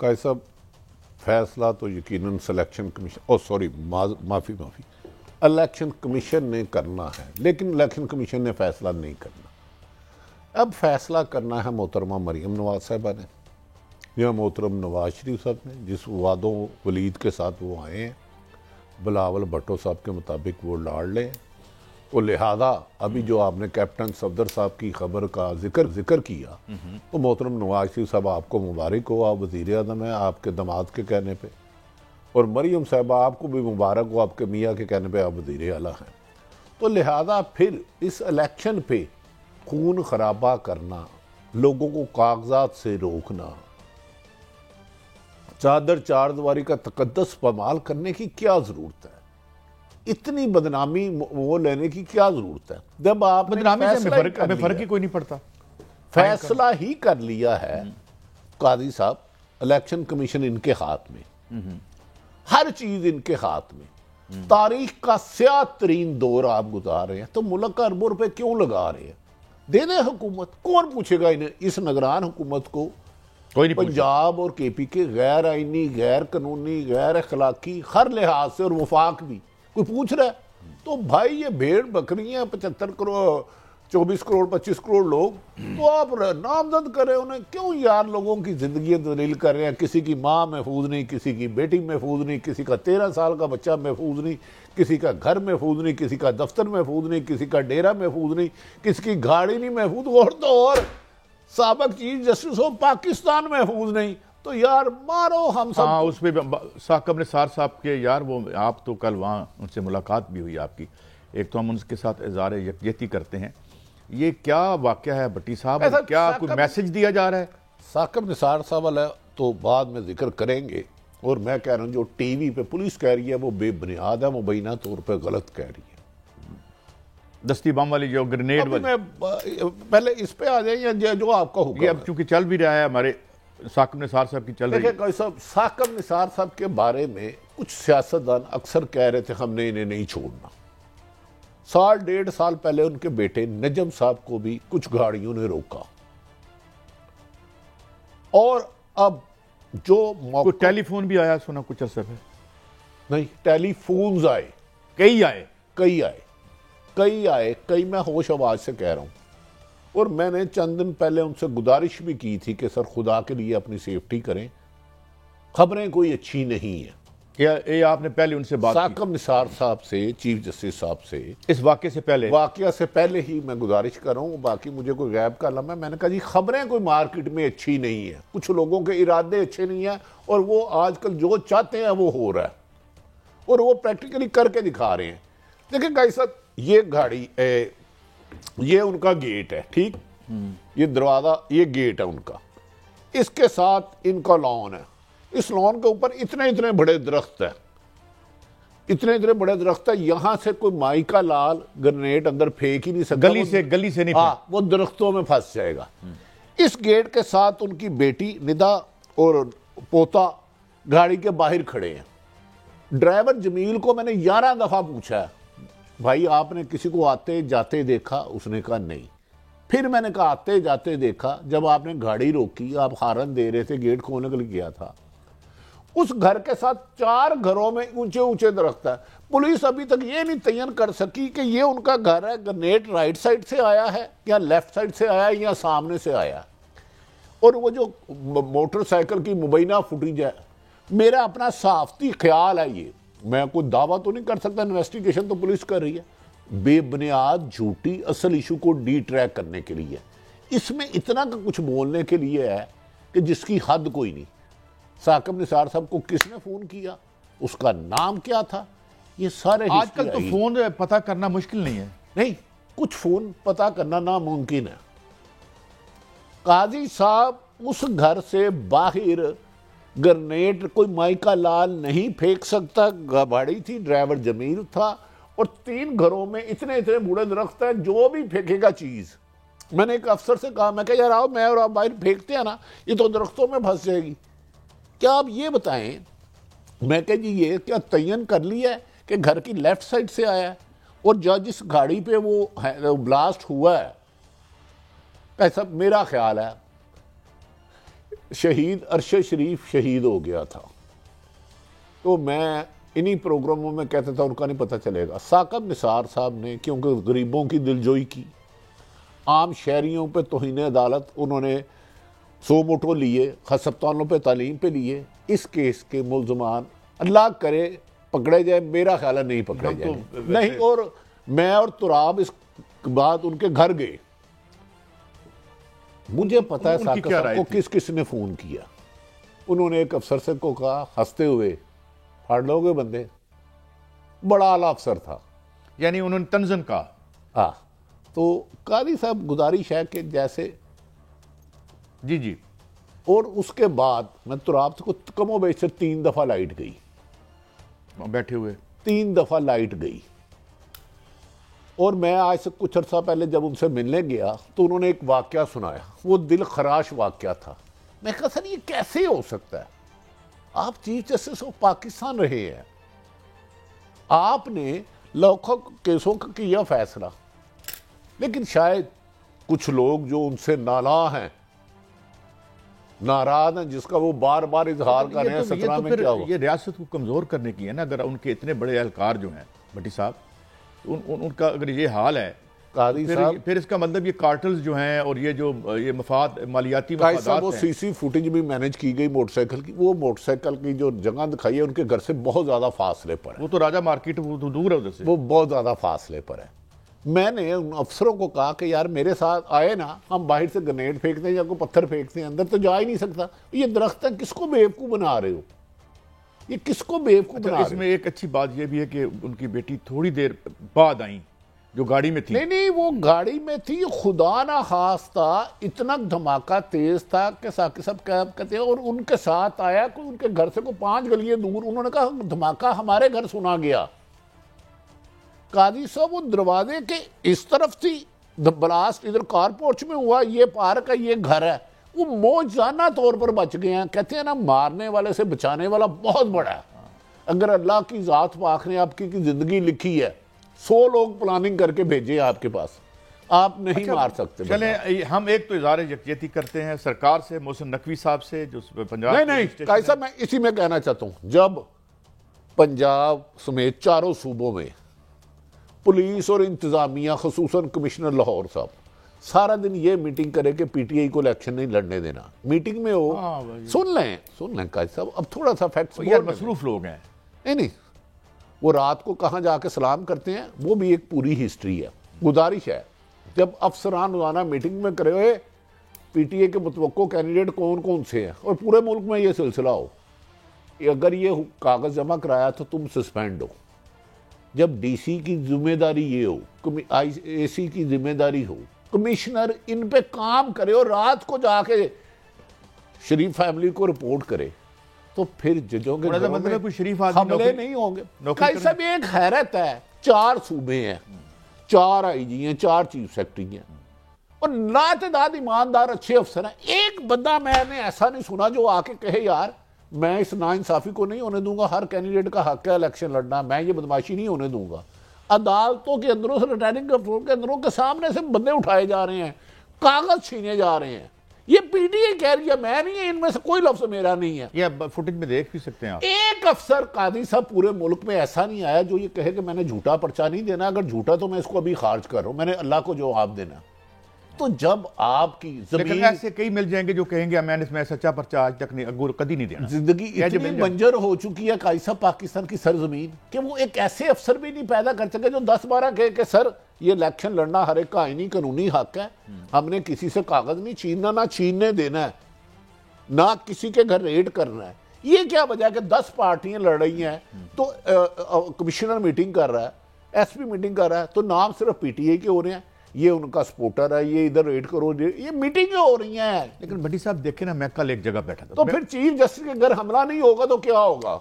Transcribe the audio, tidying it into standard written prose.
قائد صاحب فیصلہ تو یقیناً سلیکشن کمیشن معافی الیکشن کمیشن نے کرنا ہے، لیکن الیکشن کمیشن نے فیصلہ نہیں کرنا. اب فیصلہ کرنا ہے محترمہ مریم نواز صاحبہ نے یا محترم نواز شریف صاحب نے، جس وعدوں ولید کے ساتھ وہ آئے ہیں بلاول بھٹو صاحب کے مطابق وہ لاڑ لیں. وہ لہذا ابھی جو آپ نے کیپٹن صفدر صاحب کی خبر کا ذکر کیا تو محترم نواز شریف صاحب آپ کو مبارک ہو، آپ وزیر اعظم ہیں آپ کے داماد کے کہنے پہ، اور مریم صاحبہ آپ کو بھی مبارک ہو، آپ کے میاں کے کہنے پہ آپ وزیر اعلیٰ ہیں. تو لہذا پھر اس الیکشن پہ خون خرابہ کرنا، لوگوں کو کاغذات سے روکنا، چادر چار دیواری کا تقدس پامال کرنے کی کیا ضرورت ہے؟ اتنی بدنامی وہ لینے کی کیا ضرورت ہے؟ جب آپ بدنامی سے ہمیں فرق ہی کوئی نہیں پڑتا. فیصلہ ہی کر لیا ہے قاضی صاحب، الیکشن کمیشن ان کے ہاتھ میں، ہر چیز ان کے ہاتھ میں، تاریخ کا سیاہ ترین دور آپ گزار رہے ہیں، تو ملک کا اربوں روپے کیوں لگا رہے ہیں؟ دے دیں حکومت، کون پوچھے گا انہیں؟ اس نگران حکومت کو پنجاب اور کے پی کے غیر آئینی، غیر قانونی، غیر اخلاقی ہر لحاظ سے اور وفاق بھی کوئی پوچھ رہا ہے؟ تو بھائی یہ بھیڑ بکریاں 75 کروڑ 24 کروڑ 25 کروڑ لوگ، تو آپ نامزد کریں انہیں. کیوں یار لوگوں کی زندگی دلیل کر رہے ہیں؟ کسی کی ماں محفوظ نہیں، کسی کی بیٹی محفوظ نہیں، کسی کا 13 سال کا بچہ محفوظ نہیں، کسی کا گھر محفوظ نہیں، کسی کا دفتر محفوظ نہیں، کسی کا ڈیرا محفوظ نہیں، کسی کی گاڑی نہیں محفوظ، اور تو اور سابق چیف جسٹس ہو پاکستان محفوظ نہیں. تو یار مارو ہم سب. ہاں، اس پہ ثاقب نثار صاحب کے یار، وہ آپ تو کل وہاں ان سے ملاقات بھی ہوئی آپ کی، ایک تو ہم ان کے ساتھ اظہار یکجہتی کرتے ہیں. یہ کیا واقعہ ہے بھٹی صاحب؟ کیا کوئی میسج دیا جا رہا ہے؟ ثاقب نثار صاحب والا تو بعد میں ذکر کریں گے، اور میں کہہ رہا ہوں جو ٹی وی پہ پولیس کہہ رہی ہے وہ بے بنیاد ہے، مبینہ طور پہ غلط کہہ رہی ہے. دستی بم والی جو گرنیڈ والی، پہلے اس پہ آ جائیں یا جو آپ کا حکم. یہ اب چونکہ چل بھی رہا ہے ہمارے ثاقب نثار صاحب کی چل رہی ہے. دیکھیں ثاقب نثار صاحب کے بارے میں کچھ سیاستدان اکثر کہہ رہے تھے ہم نے انہیں نہیں چھوڑنا. 1.5 سال پہلے ان کے بیٹے نجم صاحب کو بھی کچھ گاڑیوں نے روکا، اور اب جو کوئی ٹیلی فون بھی آیا سنا کچھ عرصہ پہ؟ نہیں، ٹیلی فونز آئے، کئی میں ہوش آواز سے کہہ رہا ہوں. اور میں نے چند دن پہلے ان سے گزارش بھی کی تھی کہ سر خدا کے لیے اپنی سیفٹی کریں، خبریں کوئی اچھی نہیں ہیں. یہ آپ نے پہلے ان سے بات کی؟ ثاقب نثار صاحب سے، چیف جسٹس صاحب سے، اس واقعے سے پہلے ہی میں گزارش کر رہا ہوں. باقی مجھے کوئی غیب کا علم ہے. میں نے کہا جی خبریں کوئی مارکیٹ میں اچھی نہیں ہیں، کچھ لوگوں کے ارادے اچھے نہیں ہیں، اور وہ آج کل جو چاہتے ہیں وہ ہو رہا ہے، اور وہ پریکٹیکلی کر کے دکھا رہے ہیں. دیکھیں گائی صاحب، یہ گاڑی یہ ان کا گیٹ ہے، ٹھیک، یہ دروازہ، یہ گیٹ ہے ان کا، اس کے ساتھ ان کا لان ہے. اس لان کے اوپر اتنے بڑے درخت ہیں، اتنے بڑے درخت ہیں. یہاں سے کوئی مائی کا لال گرنیٹ اندر پھینک ہی نہیں سکتا، گلی سے نہیں، وہ درختوں میں پھنس جائے گا. اس گیٹ کے ساتھ ان کی بیٹی ندا اور پوتا گاڑی کے باہر کھڑے ہیں. ڈرائیور جمیل کو میں نے 11 دفعہ پوچھا ہے بھائی آپ نے کسی کو آتے جاتے دیکھا؟ اس نے کہا نہیں. پھر میں نے کہا آتے جاتے دیکھا؟ جب آپ نے گاڑی روکی، آپ ہارن دے رہے تھے، گیٹ کھولنے کے لیے کیا تھا. اس گھر کے ساتھ 4 گھروں میں اونچے درخت ہے. پولیس ابھی تک یہ نہیں تعین کر سکی کہ یہ ان کا گھر ہے، گرنیٹ رائٹ سائڈ سے آیا ہے یا لیفٹ سائڈ سے آیا ہے یا سامنے سے آیا. اور وہ جو موٹر سائیکل کی مبینہ فوٹیج ہے، میرا اپنا صحافتی خیال ہے، یہ میں کوئی دعویٰ تو نہیں کر سکتا، انویسٹیگیشن تو پولیس کر رہی ہے، بے بنیاد جھوٹی اصل ایشو کو ڈی ٹریک کرنے کے لیے. اس میں اتنا کا کچھ بولنے کے لیے ہے کہ جس کی حد کوئی نہیں. ثاقب نثار صاحب کو کس نے فون کیا، اس کا نام کیا تھا، یہ سارے آج کل تو فون پتہ کرنا مشکل نہیں ہے. نہیں، کچھ فون پتہ کرنا ناممکن ہے. قاضی صاحب اس گھر سے باہر گرنیٹ کوئی مائکا لال نہیں پھینک سکتا. گاڑی تھی، ڈرائیور جمیل تھا، اور 3 گھروں میں اتنے بڑے درخت ہیں، جو بھی پھینکے گا چیز. میں نے ایک افسر سے کہا، میں کہا یار آؤ میں اور آپ باہر پھینکتے ہیں نا، یہ تو درختوں میں پھنس جائے گی. کیا آپ یہ بتائیں، میں کہا جی یہ کیا تعین کر لیا ہے کہ گھر کی لیفٹ سائڈ سے آیا ہے، اور جس گاڑی پہ وہ بلاسٹ ہوا ہے، ایسا میرا خیال ہے شہید ارشد شریف شہید ہو گیا تھا تو میں انہی پروگراموں میں کہتا تھا ان کا نہیں پتہ چلے گا. ثاقب نثار صاحب نے کیونکہ غریبوں کی دلجوئی کی, عام شہریوں پہ توہین عدالت انہوں نے سو موٹو لیے, ہسپتالوں پہ تعلیم پہ لیے. اس کیس کے ملزمان اللہ کرے پکڑے جائے, میرا خیال ہے نہیں پکڑے جائیں نہیں. اور میں اور تراب اس بعد ان کے گھر گئے, مجھے پتہ ہے ثاقب صاحب کو کس کس نے فون کیا. انہوں نے ایک افسر سے کو کہا ہنستے ہوئے, پھاڑ لو گے بندے, بڑا اعلیٰ افسر تھا, یعنی انہوں نے تنزن کہا. ہاں تو قاضی صاحب گزارش ہے کہ جیسے جی جی. اور اس کے بعد میں تراب کو کم و بیش سے 3 دفعہ لائٹ گئی, بیٹھے ہوئے 3 دفعہ لائٹ گئی. اور میں آج سے کچھ عرصہ پہلے جب ان سے ملنے گیا تو انہوں نے ایک واقعہ سنایا, وہ دل خراش واقعہ تھا. میں کہا سر یہ کیسے ہو سکتا ہے, آپ چیف جسٹس آف پاکستان رہے ہیں, آپ نے لاکھوں کیسوں کا کیا فیصلہ, لیکن شاید کچھ لوگ جو ان سے نالاں ہیں, ناراض ہیں, جس کا وہ بار بار اظہار کر رہے ہیں 17 میں کیا ہوا. یہ ریاست کو کمزور کرنے کی ہے نا, اگر ان کے اتنے بڑے اہلکار جو ہیں بھٹی صاحب, ان کا اگر یہ حال ہے پھر اس کا مطلب یہ کارٹلز جو ہیں اور یہ جو یہ مالیاتی مفادات وہ سی سی فوٹیج بھی مینج کی گئی موٹر سائیکل کی, وہ موٹر سائیکل کی جو جگہ دکھائی ہے ان کے گھر سے بہت زیادہ فاصلے پر ہے. وہ تو راجہ مارکیٹ وہ تو دور ہے ادھر سے, وہ بہت زیادہ فاصلے پر ہے. میں نے ان افسروں کو کہا کہ یار میرے ساتھ آئے نا, ہم باہر سے گرینیڈ پھینکتے ہیں یا کوئی پتھر پھینکتے ہیں, اندر تو جا ہی نہیں سکتا. یہ درخت ہے, کس کو بیوقوف بنا رہے ہو, یہ کس کو بیوقوف بنا رہے ہو. اس میں ایک اچھی بات یہ بھی ہے کہ ان کی بیٹی تھوڑی دیر بعد آئیں جو گاڑی میں تھی. نہیں وہ گاڑی میں تھی, خدا نہ خواستہ اتنا دھماکہ تیز تھا کہ ثاقب صاحب کہتے ہیں, اور ان کے ساتھ آیا کوئی ان کے گھر سے کوئی 5 گلیاں دور, انہوں نے کہا دھماکہ ہمارے گھر سنا گیا. قاضی صاحب وہ دروازے کے اس طرف تھی, بلاسٹ ادھر کار پورچ میں ہوا, یہ پارک ہے, یہ گھر ہے. وہ موجزانہ طور پر بچ گئے ہیں. کہتے ہیں نا مارنے والے سے بچانے والا بہت بڑا ہے. اگر اللہ کی ذات پاک نے آپ کی زندگی لکھی ہے, 100 لوگ پلاننگ کر کے بھیجے آپ کے پاس, آپ نہیں مار سکتے. چلیں ہم ایک تو اظہار یکجہتی کرتے ہیں سرکار سے, محسن نقوی صاحب سے جو پنجاب. نہیں قاضی صاحب میں اسی میں کہنا چاہتا ہوں, جب پنجاب سمیت 4 صوبوں میں پولیس اور انتظامیہ خصوصاً کمشنر لاہور صاحب سارا دن یہ میٹنگ کرے کہ پی ٹی آئی کو الیکشن نہیں لڑنے دینا, میٹنگ میں ہو, سن لیں قاضی صاحب, اب تھوڑا سا فیکٹس, یار مصروف لوگ ہیں. نہیں وہ رات کو کہاں جا کے سلام کرتے ہیں, وہ بھی ایک پوری ہسٹری ہے. گزارش ہے جب افسران روزانہ میٹنگ میں کرے ہوئے پی ٹی اے کے متوقع کینڈیڈیٹ کون کون سے ہیں, اور پورے ملک میں یہ سلسلہ ہو, اگر یہ کاغذ جمع کرایا تو تم سسپینڈ ہو. جب ڈی سی کی ذمہ داری یہ ہو, اے سی کی ذمہ داری ہو, کمشنر ان پہ کام کرے اور رات کو جا کے شریف فیملی کو رپورٹ کرے, تو پھر ججوں کے مطلب کوئی شریف حملے نہیں ہوں گے. قاضی صاحب ایک حیرت ہے, 4 صوبے ہیں, 4 آئی جی ہیں, 4 چیف سیکرٹری ہیں, اور لاتعداد ایماندار اچھے افسر ہیں. ایک بندہ میں نے ایسا نہیں سنا جو آ کے کہے یار میں اس ناانصافی کو نہیں ہونے دوں گا, ہر کینڈیڈیٹ کا حق ہے الیکشن لڑنا, میں یہ بدماشی نہیں ہونے دوں گا. عدالتوں کے اندروں سے, ریٹرننگ افسروں کے اندروں کے سامنے سے بندے اٹھائے جا رہے ہیں, کاغذ چھینے جا رہے ہیں. یہ پی ٹی اے کہہ رہی ہے, میں نہیں ہے, ان میں سے کوئی لفظ میرا نہیں ہے. یہ فوٹیج میں دیکھ بھی سکتے ہیں آپ. ایک افسر قاضی صاحب پورے ملک میں ایسا نہیں آیا جو یہ کہے کہ میں نے جھوٹا پرچہ نہیں دینا, اگر جھوٹا تو میں اس کو ابھی خارج کر رہا ہوں, میں نے اللہ کو جواب دینا. تو جب آپ کی زمین, ایسے کئی مل جائیں گے جو کہیں گے میں نے اس میں سچا پرچہ آج تک نہیں, کدی نہیں دینا. زندگی اتنی منجر ہو چکی ہے قاضی صاحب پاکستان کی سرزمین کہ وہ ایک ایسے افسر بھی نہیں پیدا کر سکے جو 10-12 کہے کہ سر یہ الیکشن لڑنا ہر ایک کا آئینی قانونی حق ہے, ہم نے کسی سے کاغذ نہیں چھیننا, نہ چھیننے دینا ہے, نہ کسی کے گھر ریڈ کرنا ہے. یہ کیا وجہ ہے کہ 10 پارٹیاں لڑ رہی ہیں, تو کمشنر میٹنگ کر رہا ہے, ایس پی میٹنگ کر رہا ہے, تو نام صرف پی ٹی اے کے ہو رہے ہیں, یہ ان کا سپورٹر ہے, یہ ادھر ریڈ کرو, یہ میٹنگیں ہو رہی ہیں. لیکن بھٹی صاحب دیکھیں نا, میں کل ایک جگہ بیٹھا تھا, تو پھر چیف جسٹس کے گھر حملہ نہیں ہوگا تو کیا ہوگا؟